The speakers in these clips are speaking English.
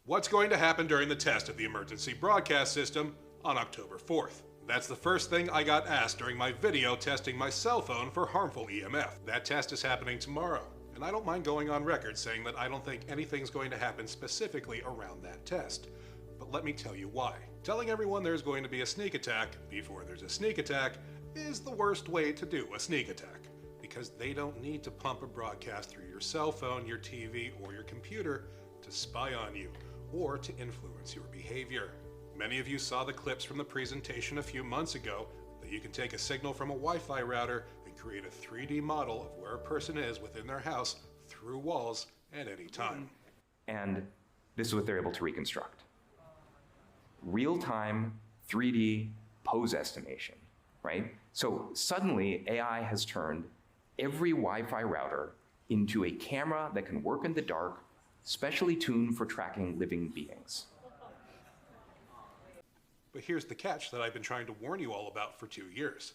What's going to happen during the test of the emergency broadcast system on October 4th? That's the first thing I got asked during my video testing my cell phone for harmful EMF. That test is happening tomorrow, and I don't mind going on record saying that I don't think anything's going to happen specifically around that test. But let me tell you why. Telling everyone there's going to be a sneak attack before there's a sneak attack is the worst way to do a sneak attack, because they don't need to pump a broadcast through your cell phone, your TV, or your computer to spy on you or to influence your behavior. Many of you saw the clips from the presentation a few months ago that you can take a signal from a Wi-Fi router and create a 3D model of where a person is within their house through walls at any time. And this is what they're able to reconstruct. Real-time 3D pose estimation, right? So suddenly AI has turned every Wi-Fi router into a camera that can work in the dark, specially tuned for tracking living beings. But here's the catch that I've been trying to warn you all about for 2 years.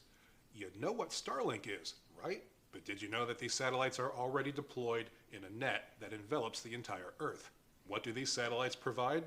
You know what Starlink is, right? But did you know that these satellites are already deployed in a net that envelops the entire Earth? What do these satellites provide?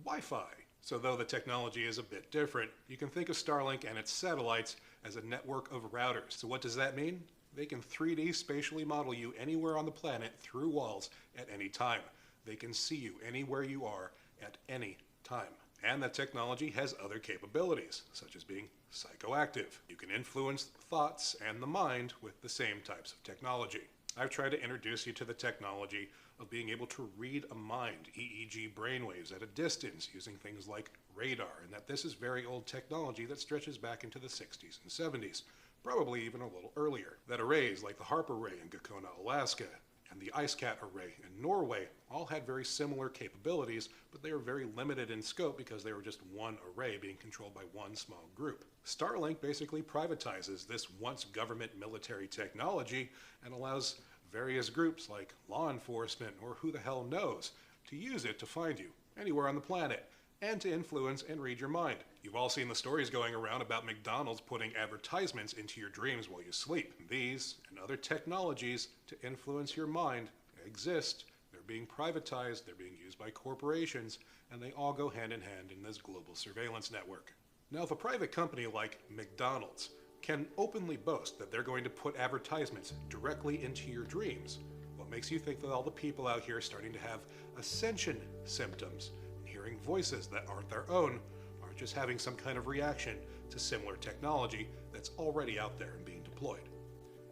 Wi-Fi. So though the technology is a bit different, you can think of Starlink and its satellites as a network of routers. So what does that mean? They can 3D spatially model you anywhere on the planet through walls at any time. They can see you anywhere you are at any time. And that technology has other capabilities, such as being psychoactive. You can influence thoughts and the mind with the same types of technology. I've tried to introduce you to the technology of being able to read a mind, EEG brainwaves at a distance using things like radar, and that this is very old technology that stretches back into the 60s and 70s, probably even a little earlier. That arrays like the HARP array in Gakona, Alaska, and the IceCat array in Norway all had very similar capabilities, but they were very limited in scope because they were just one array being controlled by one small group. Starlink basically privatizes this once government military technology and allows various groups like law enforcement or who the hell knows to use it to find you anywhere on the planet and to influence and read your mind. You've all seen the stories going around about McDonald's putting advertisements into your dreams while you sleep. These and other technologies to influence your mind exist. They're being privatized, they're being used by corporations, and they all go hand in hand in this global surveillance network. Now, if a private company like McDonald's can openly boast that they're going to put advertisements directly into your dreams, what makes you think that all the people out here are starting to have ascension symptoms, hearing voices that aren't their own, are just having some kind of reaction to similar technology that's already out there and being deployed?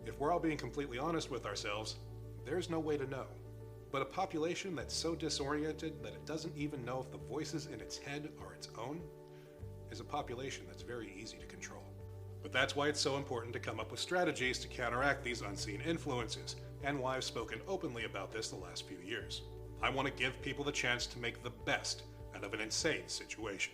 If we're all being completely honest with ourselves, there's no way to know. But a population that's so disoriented that it doesn't even know if the voices in its head are its own is a population that's very easy to control. But that's why it's so important to come up with strategies to counteract these unseen influences, and why I've spoken openly about this the last few years. I want to give people the chance to make the best out of an insane situation.